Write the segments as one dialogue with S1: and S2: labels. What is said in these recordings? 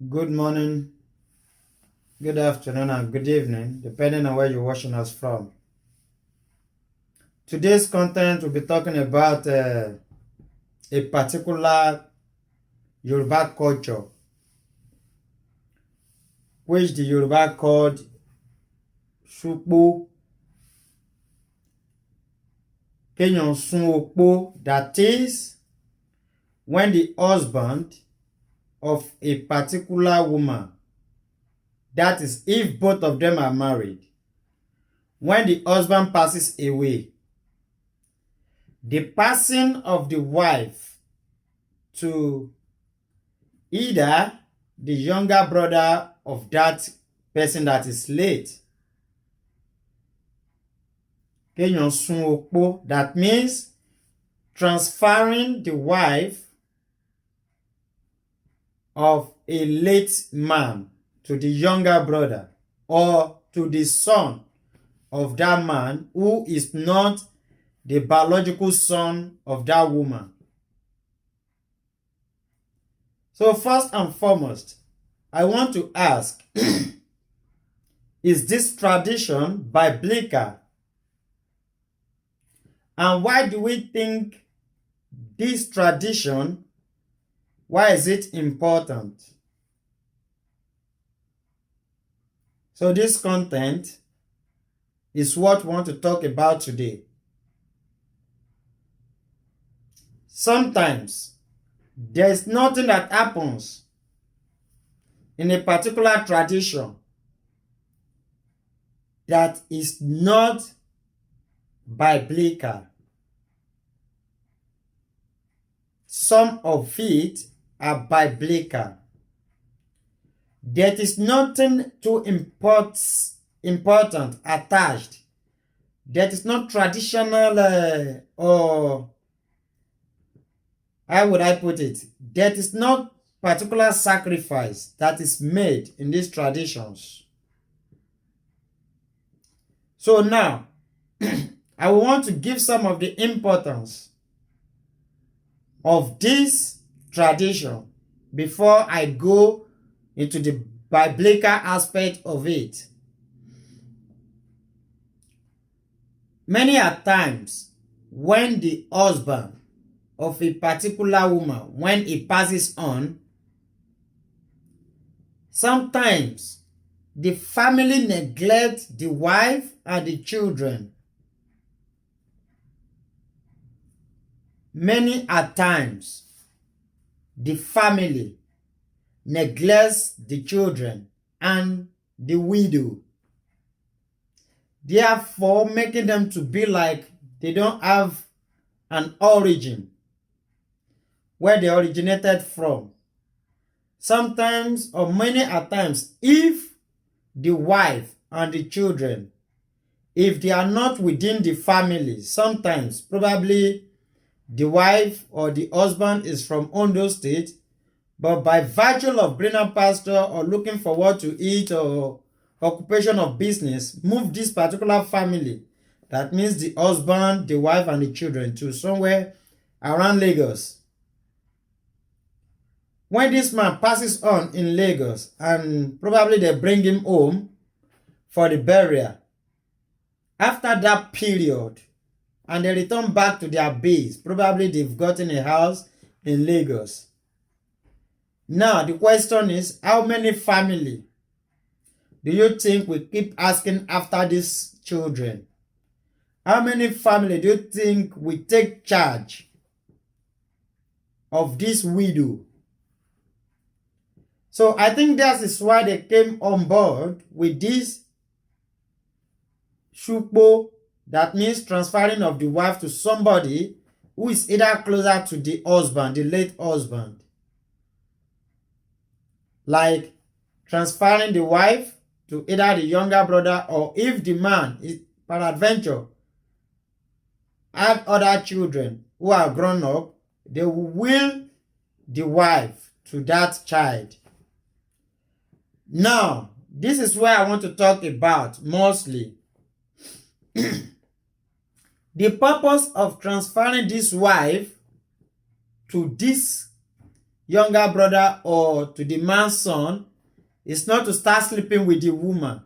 S1: Good morning, good afternoon, and good evening, depending on where you're watching us from. Today's content will be talking about a particular Yoruba culture, which the Yoruba called Osupo, Kéèyàn sun opó, that is, when the husband of a particular woman, that is, if both of them are married, when the husband passes away, the passing of the wife to either the younger brother of that person that is late. Kéèyàn sun opó, that means transferring the wife of a late man to the younger brother or to the son of that man who is not the biological son of that woman. So first and foremost, I want to ask, is this tradition biblical? And why do we think this tradition, why is it important? So this content is what we want to talk about today. Sometimes there is nothing that happens in a particular tradition that is not biblical. Some of it are biblical. There is nothing too important attached. There is not traditional or how would I put it? There is not particular sacrifice that is made in these traditions. So now, I want to give some of the importance of this tradition before I go into the biblical aspect of it. Many a times, when the husband of a particular woman, when he passes on, sometimes the family neglects the wife and the children. Many a times, the family neglects the children and the widow, therefore making them to be like they don't have an origin where they originated from. Sometimes or many a times, if the wife and the children, if they are not within the family, sometimes probably the wife or the husband is from Ondo State, but by virtue of being a pastor or looking for what to eat or occupation of business, move this particular family. That means the husband, the wife, and the children to somewhere around Lagos. When this man passes on in Lagos and probably they bring him home for the burial, after that period, and they return back to their base, probably they've gotten a house in Lagos. Now, the question is, how many family do you think we keep asking after these children? How many family do you think we take charge of this widow? So I think that is why they came on board with this Osupo, that means transferring of the wife to somebody who is either closer to the husband, the late husband. Like transferring the wife to either the younger brother, or if the man is peradventure have other children who are grown up, they will will the wife to that child. Now, this is where I want to talk about mostly. The purpose of transferring this wife to this younger brother or to the man's son is not to start sleeping with the woman,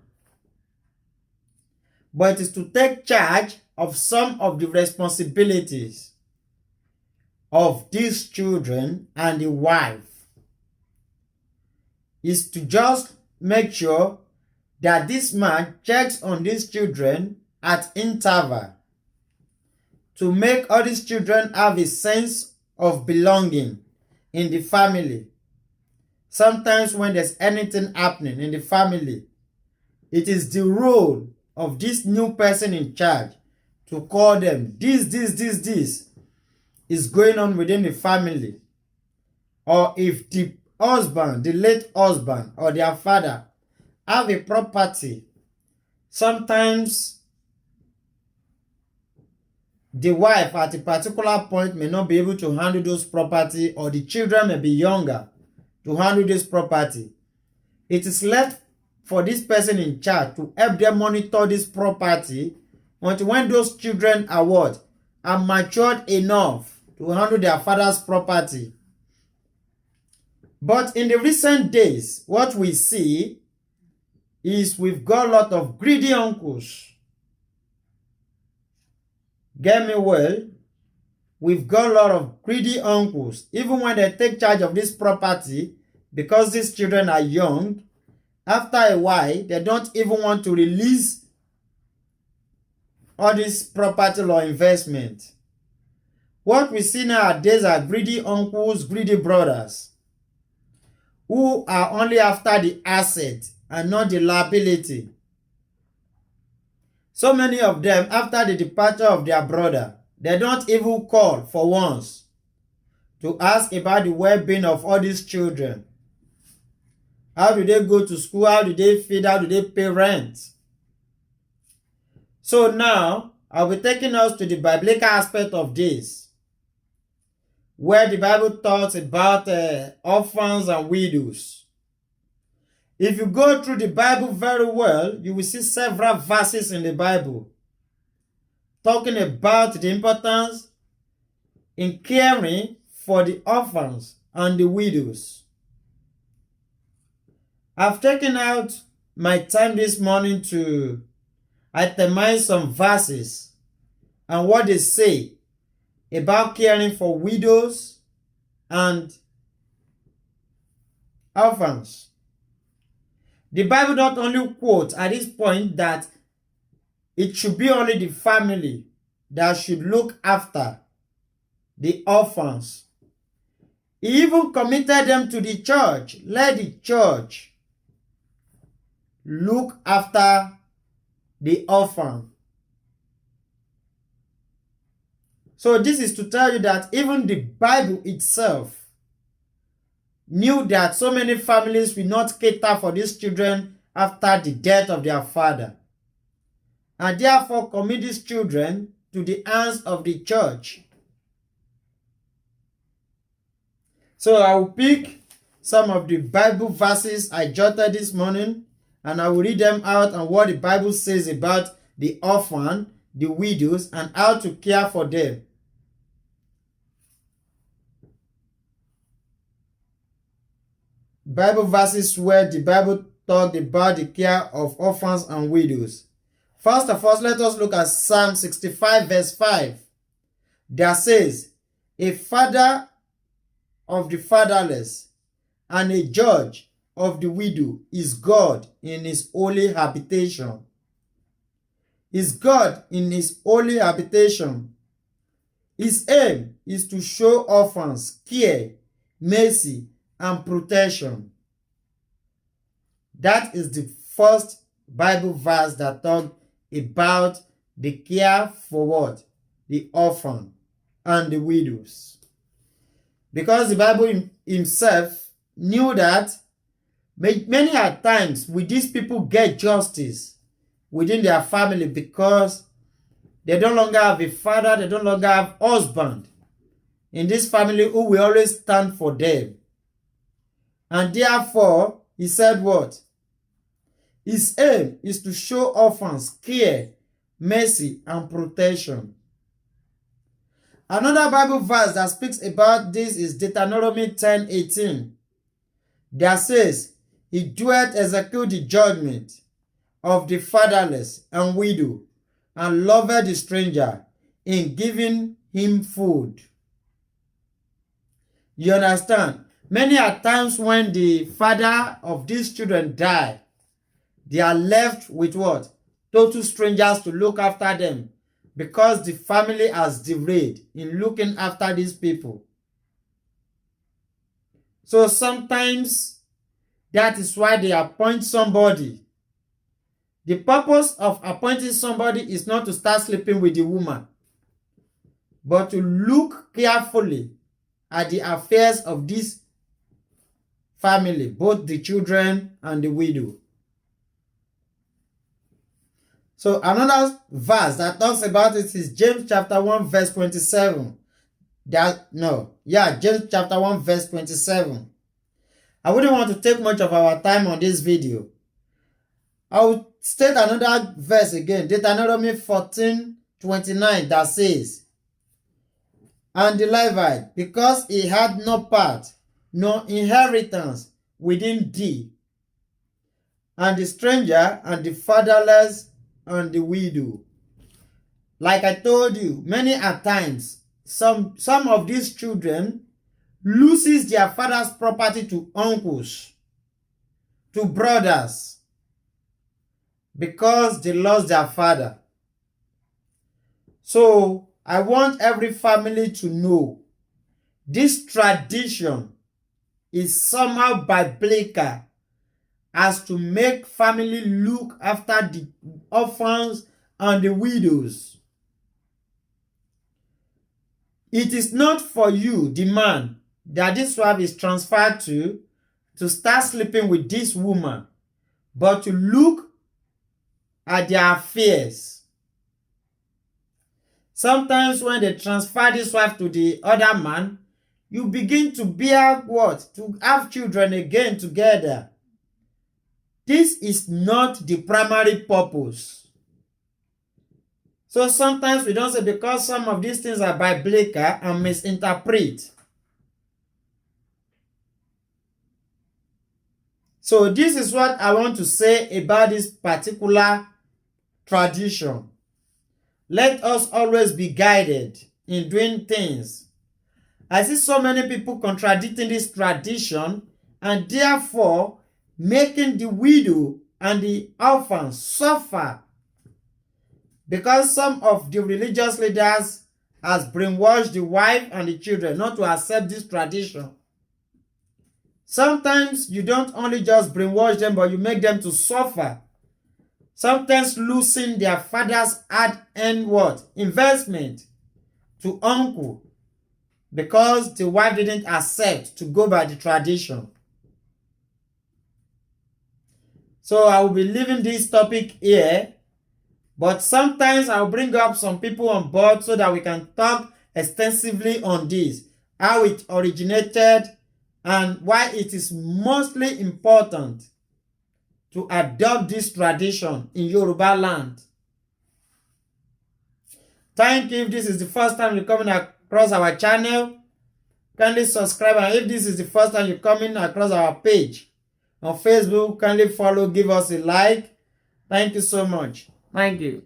S1: but it is to take charge of some of the responsibilities of these children, and the wife is to just make sure that this man checks on these children at interval to make all these children have a sense of belonging in the family. Sometimes when there's anything happening in the family, it is the role of this new person in charge to call them. This is going on within the family. Or if the husband, the late husband or their father have a property, sometimes the wife at a particular point may not be able to handle those property, or the children may be younger to handle this property. It is left for this person in charge to help them monitor this property until when those children are what? Are matured enough to handle their father's property. But in the recent days, what we see is we've got a lot of greedy uncles. Get me well? We've got a lot of greedy uncles. Even when they take charge of this property, because these children are young, after a while, they don't even want to release all this property or investment. What we see nowadays are greedy uncles, greedy brothers, who are only after the asset and not the liability. So many of them, after the departure of their brother, they don't even call for once to ask about the well-being of all these children. How do they go to school? How do they feed? How do they pay rent? So now, I'll be taking us to the biblical aspect of this, where the Bible talks about orphans and widows. If you go through the Bible very well, you will see several verses in the Bible talking about the importance in caring for the orphans and the widows. I've taken out my time this morning to itemize some verses and what they say about caring for widows and orphans. The Bible not only quotes at this point that it should be only the family that should look after the orphans. He even committed them to the church. Let the church look after the orphan. So this is to tell you that even the Bible itself knew that so many families will not cater for these children after the death of their father, and therefore commit these children to the hands of the church. So I will pick some of the Bible verses I jotted this morning, and I will read them out and what the Bible says about the orphan, the widows, and how to care for them. Bible verses where the Bible talked about the care of orphans and widows. First of all, let us look at Psalm 65 verse 5. That says, "A father of the fatherless and a judge of the widow is God in his holy habitation." Is God in his holy habitation. His aim is to show orphans care, mercy, and protection. That is the first Bible verse that talks about the care for what? The orphan and the widows. Because the Bible himself knew that many a times will these people get justice within their family because they no longer have a father, they no longer have husband in this family who will always stand for them. And therefore, he said what? His aim is to show orphans care, mercy, and protection. Another Bible verse that speaks about this is Deuteronomy 10:18. That says, He doeth execute the judgment of the fatherless and widow, and loveth the stranger in giving him food. You understand? Many are times when the father of these children die, they are left with what? Total strangers to look after them, because the family has derailed in looking after these people. So sometimes that is why they appoint somebody. The purpose of appointing somebody is not to start sleeping with the woman, but to look carefully at the affairs of this family, both the children and the widow. So another verse that talks about it is James chapter 1 verse 27. James chapter 1 verse 27. I wouldn't want to take much of our time on this video. I will state another verse again, Deuteronomy 14:29, that says, And the Levite, because he had no part, no inheritance within thee, and the stranger, and the fatherless, and the widow. Like I told you, many a times, some of these children loses their father's property to uncles, to brothers, because they lost their father. So I want every family to know this tradition is somehow biblical, as to make family look after the orphans and the widows. It is not for you, the man, that this wife is transferred to start sleeping with this woman, but to look at their affairs. Sometimes when they transfer this wife to the other man, you begin to bear what? To have children again together. This is not the primary purpose. So sometimes we don't say, because some of these things are biblical, and misinterpret. So this is what I want to say about this particular tradition. Let us always be guided in doing things. I see so many people contradicting this tradition, and therefore making the widow and the orphan suffer, because some of the religious leaders has brainwashed the wife and the children not to accept this tradition. Sometimes you don't only just brainwash them, but you make them to suffer. Sometimes losing their father's hard-earned investment to uncle, because the wife didn't accept to go by the tradition. So I will be leaving this topic here, but sometimes I'll bring up some people on board so that we can talk extensively on this, how it originated, and why it is mostly important to adopt this tradition in Yoruba land. Thank you. If this is the first time you're coming across our channel, kindly subscribe, and if this is the first time you're coming across our page on Facebook, kindly follow, give us a like. Thank you so much. Thank you.